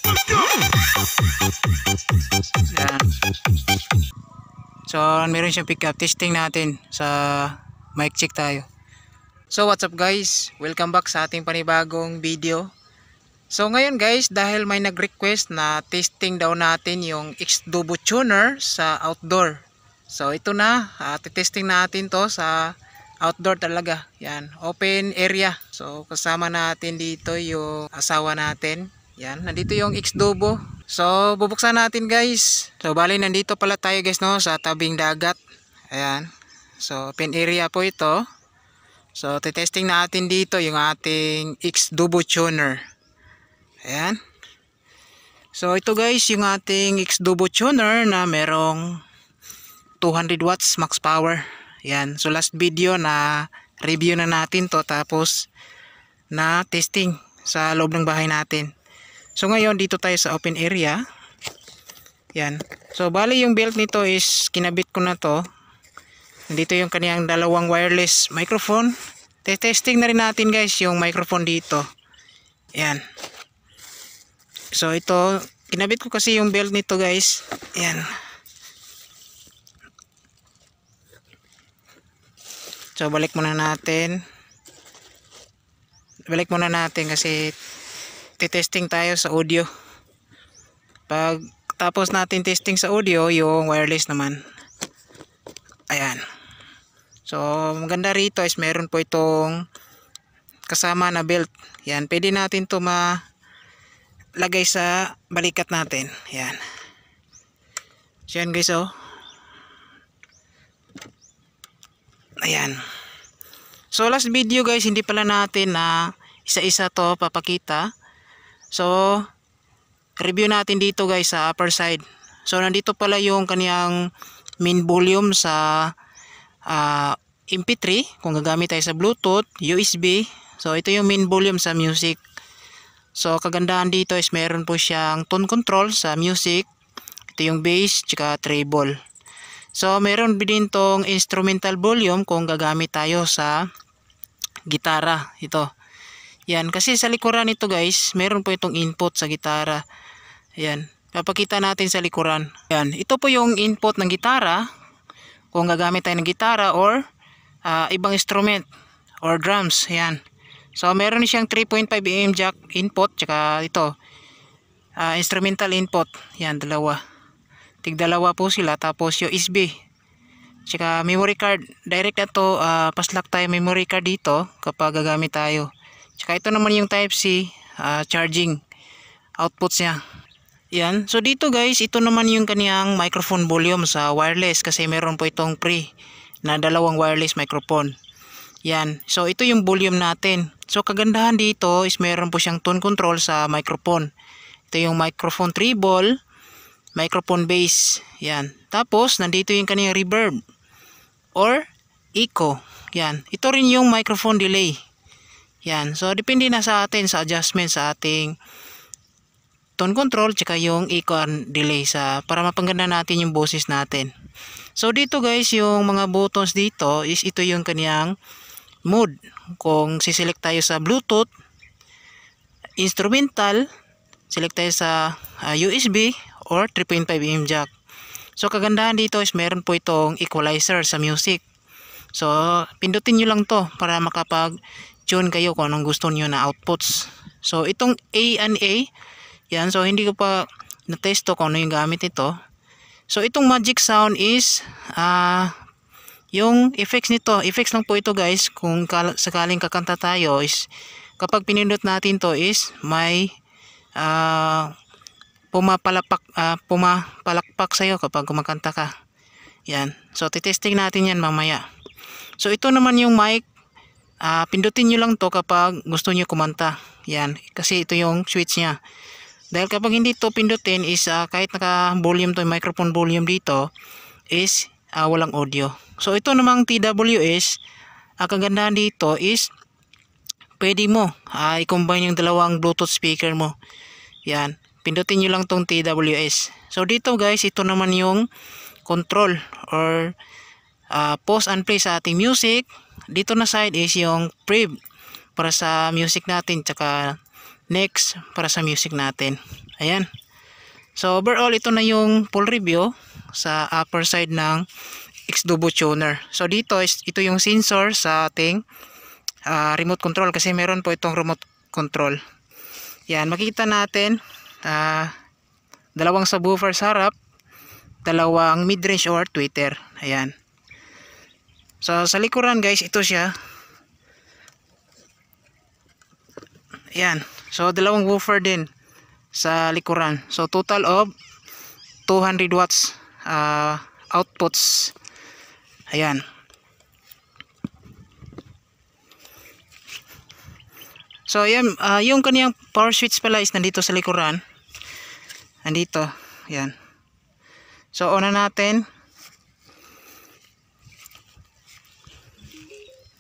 Yan. So meron siyang pick up. Testing natin sa mic check tayo. So what's up guys, welcome back sa ating panibagong video. So ngayon guys, dahil may nag-request na testing daw natin yung X-Dubo tuner sa outdoor. So ito na, testing natin to sa outdoor talaga. Yan, open area. So kasama natin dito yung asawa natin. Yan, nandito yung X-Dubo. So bubuksan natin guys. So bali nandito pala tayo guys, no, sa tabing dagat. Ayan. So open area po ito. So testing natin dito yung ating X-Dubo tuner. Ayan. So ito guys yung ating X-Dubo tuner na merong 200 watts max power. Ayan. So last video na review na natin to, tapos na testing sa loob ng bahay natin. So ngayon dito tayo sa open area. Yan. So bali yung belt nito is kinabit ko na to. Dito yung kaniyang dalawang wireless microphone. Testing na rin natin guys yung microphone dito. Yan. So ito, kinabit ko kasi yung belt nito guys. Yan. So balik muna natin. Balik muna natin kasi testing tayo sa audio. Pag tapos natin testing sa audio, yung wireless naman. Ayan. So maganda rito is meron po itong kasama na belt. Yan, pwede natin to malagay sa balikat natin. Yan. So yan guys, oh. Ayan. So last video guys, hindi pala natin na isa-isa to papakita. So review natin dito guys sa upper side. So nandito pala yung kaniyang main volume sa MP3 kung gagamit tayo sa Bluetooth, USB. So ito yung main volume sa music. So kagandahan dito is meron po siyang tone control sa music. Ito yung bass tsaka treble. So meron din tong instrumental volume kung gagamit tayo sa gitara. Ito. Yan, kasi sa likuran nito guys, meron po itong input sa gitara. Yan, papakita natin sa likuran. Yan, ito po yung input ng gitara. Kung gagamit tayo ng gitara or ibang instrument or drums. Yan. So meron siyang 3.5 mm jack input, tsaka ito instrumental input. Yan, dalawa. Tig-dalawa po sila, tapos yung USB. Tsaka memory card. Direct na to, paslak tayo memory card dito kapag gagamit tayo. Tsaka ito naman yung Type-C charging outputs niya. Yan. So dito guys, ito naman yung kaniyang microphone volume sa wireless kasi meron po itong pre na dalawang wireless microphone. Yan. So ito yung volume natin. So kagandahan dito is meron po siyang tone control sa microphone. Ito yung microphone treble, microphone bass. Yan. Tapos nandito yung kaniyang reverb or echo. Yan. Ito rin yung microphone delay. Yan. So depende na sa atin sa adjustment sa ating tone control tsaka yung echo and delay para mapaganda natin yung boses natin. So dito guys, yung mga buttons dito is ito yung kaniyang mode. Kung siselect tayo sa Bluetooth, instrumental, select tayo sa USB or 3.5 mm jack. So kagandahan dito is meron po itong equalizer sa music. So pindutin nyo lang to para makapag-tune kayo kung anong gusto nyo na outputs. So itong A and A, yan, so hindi ko pa na-test to kung ano yung gamit nito. So itong magic sound is yung effects nito. Effects lang po ito guys. Kung sakaling kakanta tayo is kapag pinindot natin to is may pumapalakpak sa'yo kapag kumakanta ka. Yan. So titesting natin yan mamaya. So ito naman yung mic. Pindutin nyo lang to kapag gusto nyo kumanta. Yan. Kasi ito yung switch nya. Dahil kapag hindi to pindutin is kahit naka volume to, microphone volume dito is walang audio. So ito namang TWS, kagandahan dito is pwede mo i-combine yung dalawang Bluetooth speaker mo. Yan. Pindutin nyo lang tong TWS. So dito guys, ito naman yung control or pause and play sa ating music. Dito na side is yung prev para sa music natin, tsaka next para sa music natin. Ayan. So overall ito na yung full review sa upper side ng X-Dubo tuner. So dito ito yung sensor sa ating remote control, kasi meron po itong remote control. Yan, makita natin dalawang subwoofer sa harap, dalawang mid-range or tweeter. Ayan. So sa likuran guys, ito siya. Ayan. So dalawang woofer din sa likuran. So total of 200 watts outputs. Ayan. So ayan, yung kaniyang power switch pala is nandito sa likuran. Nandito. Ayan. So on na natin.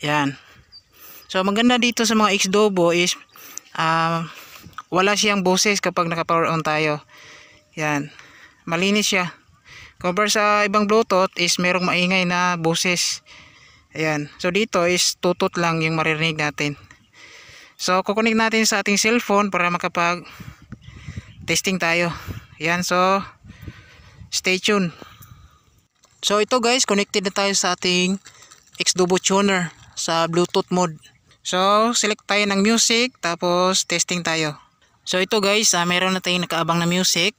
Ayan. So maganda dito sa mga X-Dubo is wala siyang boses kapag naka-power on tayo. Yan. Malinis siya. Compare sa ibang Bluetooth is merong maingay na boses. Ayan. So dito is tutut lang yung maririnig natin. So kukunik natin sa ating cellphone para makapag testing tayo. Ayan. So stay tuned. So ito guys, connected na tayo sa ating X-Dubo tuner sa Bluetooth mode. So select tayo ng music, tapos testing tayo. So ito guys, meron na tayong nakaabang na music.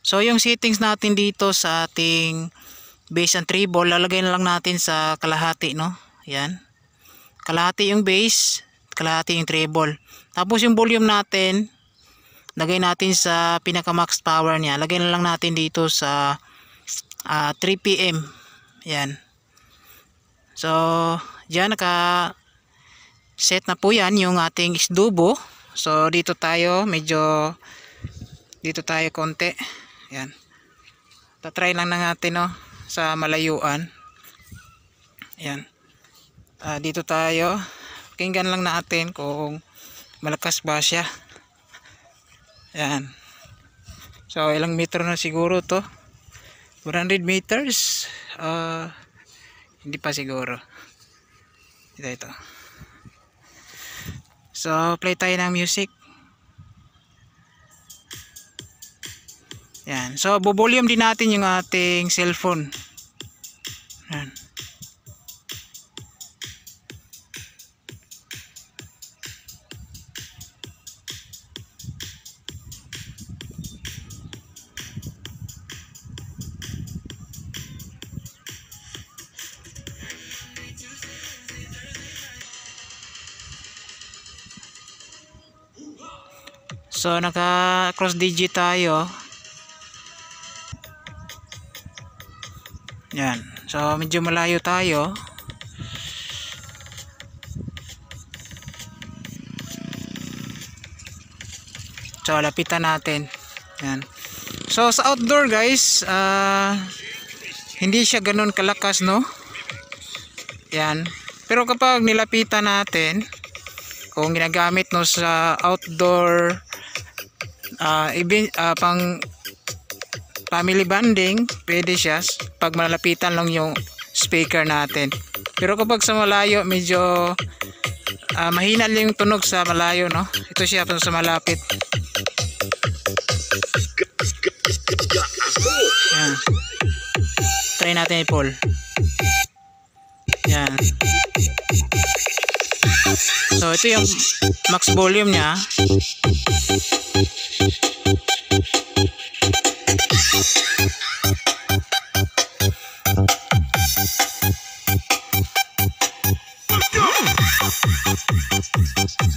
So yung settings natin dito sa ating bass and treble, lalagay na lang natin sa kalahati, no? Yan. Kalahati yung bass, kalahati yung treble. Tapos yung volume natin, lagay natin sa pinaka max power niya. Lagay na lang natin dito sa 3 pm. Yan. So diyan naka set na po yan yung ating X-Dubo. So dito tayo, medyo dito tayo konti. Yan. Tatry lang na natin, no, sa malayuan. Yan. Dito tayo. Pakinggan lang natin kung malakas ba siya. Yan. So ilang meter na siguro to? 100 meters? Hindi pa siguro. Ito. So play tayo ng music. Yan. So volume din natin yung ating cellphone. Yan. So naka cross digit tayo. Yan. So medyo malayo tayo. So lapitan natin. Yan. So sa outdoor guys, hindi siya ganoon kalakas, no? Yan. Pero kapag nilapitan natin, kung ginagamit no sa outdoor pang family bonding, pwede siya pag malapitan lang yung speaker natin. Pero kapag sa malayo, medyo mahina lang yung tunog sa malayo, no? Ito siya sa malapit. Yan. Try natin i-pull. Yan. So ito yung max volume niya.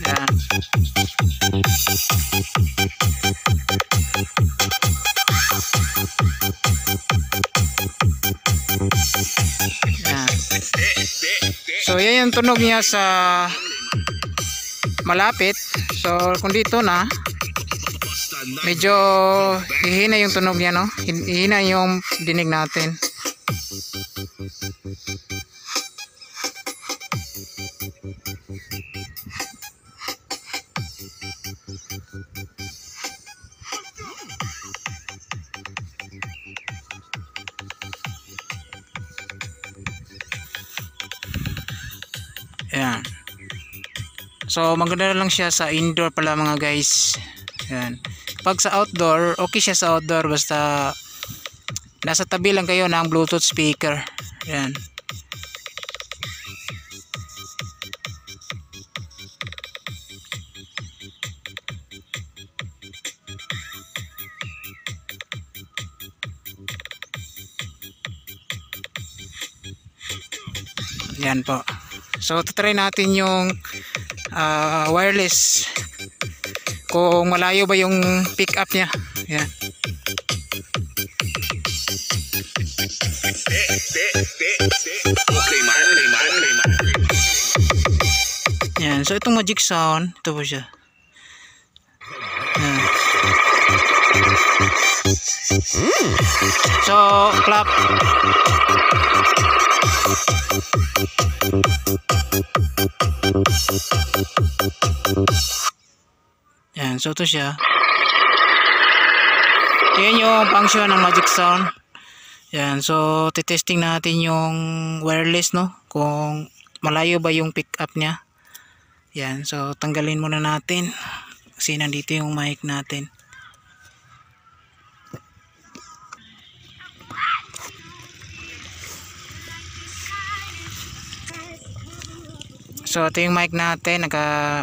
Yan. Yan. So yan yung tunog niya sa malapit. So kung dito na, medyo hihina yung tunog niya, no? Hihina yung dinig natin. Ayan. So maganda lang siya sa indoor pala mga guys. Ayan. pag sa outdoor, okay siya sa outdoor basta nasa tabi lang kayo ng Bluetooth speaker. Yan. Yan po. So try natin yung wireless kung malayo ba yung pick up niya. Yan. Yan. So itong magic sound, ito po siya. Yan. So clap. Yan, so ito siya. Yan yung function ng magic sound. Yan, so titesting natin yung wireless, no, kung malayo ba yung pick up niya. Yan, so tanggalin muna natin kasi nandito yung mic natin. So ito yung mic natin,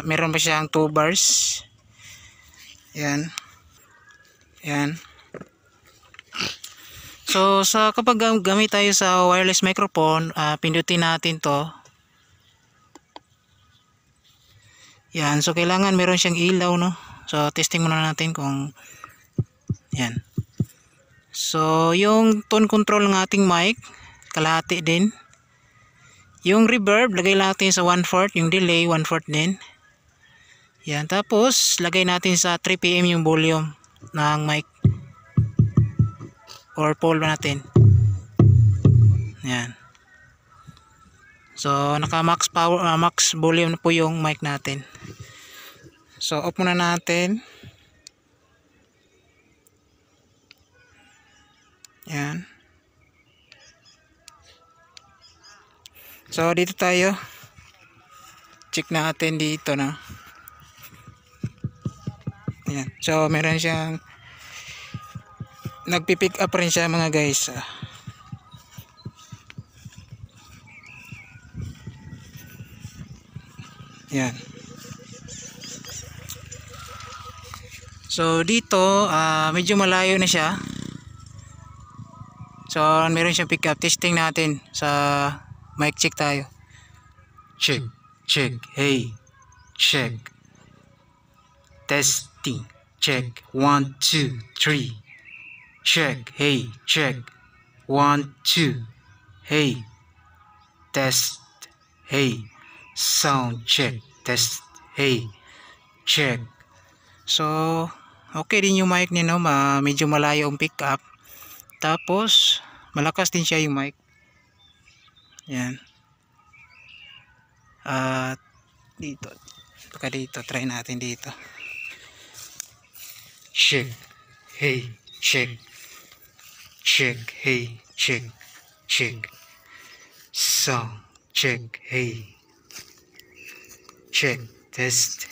meron pa siyang 2 bars. Yan. Yan. So kapag gamit tayo sa wireless microphone, pindutin natin to. Yan, so kailangan meron siyang ilaw, no. So testing muna natin kung yan. So yung tone control ng ating mic, kalahati din. Yung reverb, lagay natin sa 1/4, yung delay 1/4 din. Yan, tapos lagay natin sa 3 pm yung volume ng mic or pole natin. Yan. So naka max power, max volume na po yung mic natin. So off muna natin. Yan. So dito tayo. Check natin dito, na. Yan. So meron siyang nagpi-pick up rin siya, mga guys. Yan. So dito medyo malayo na siya. So meron siyang pick up. Testing natin sa mic check tayo. Check, check, hey, check. Testing, check, 1 2 3. Check, hey, check, 1 2. Hey, test, hey, sound check, test, hey, check. So okay din yung mic niya, no? Medyo malayo ang pick up. Tapos malakas din siya yung mic. Yan. Dito. Baka dito. Try natin dito. Check. Hey. Check. Check. Hey. Check. Check. Sound. Check. Hey. Check. Test.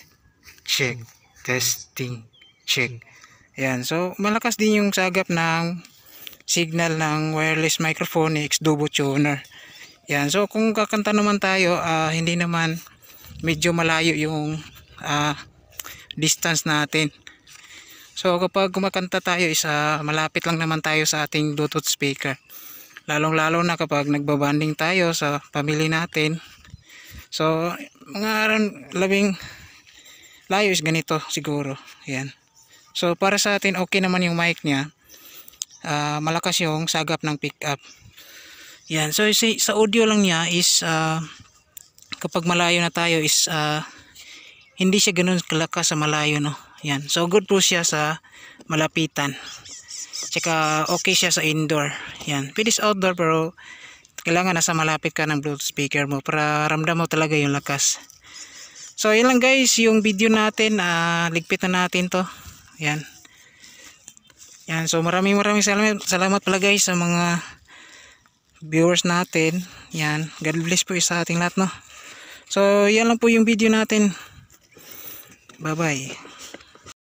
Check. Testing. Check. Yan. So malakas din yung sagap ng signal ng wireless microphone ni X-Dubo Tuner. Yan, so kung kakanta naman tayo, hindi naman medyo malayo yung distance natin. So kapag kumakanta tayo is malapit lang naman tayo sa ating Bluetooth speaker. Lalong lalo na kapag nagbabanding tayo sa pamilya natin. So mga labing layo is ganito siguro. Yan. So para sa atin okay naman yung mic niya. Malakas yung sagap ng pick up. Yan, so sa audio lang niya is kapag malayo na tayo is hindi siya ganoon kalakas sa malayo, no. Yan, so good po siya sa malapitan. Tsaka okay siya sa indoor. Yan, pwede sa outdoor pero kailangan nasa malapit ka ng Bluetooth speaker mo para ramdam mo talaga yung lakas. So yun lang guys, yung video natin, ligpit na natin to. Yan. Yan, so maraming salamat pala guys sa mga viewers natin. Yan, God bless po sa ating lahat, no. So yan lang po yung video natin. Bye bye.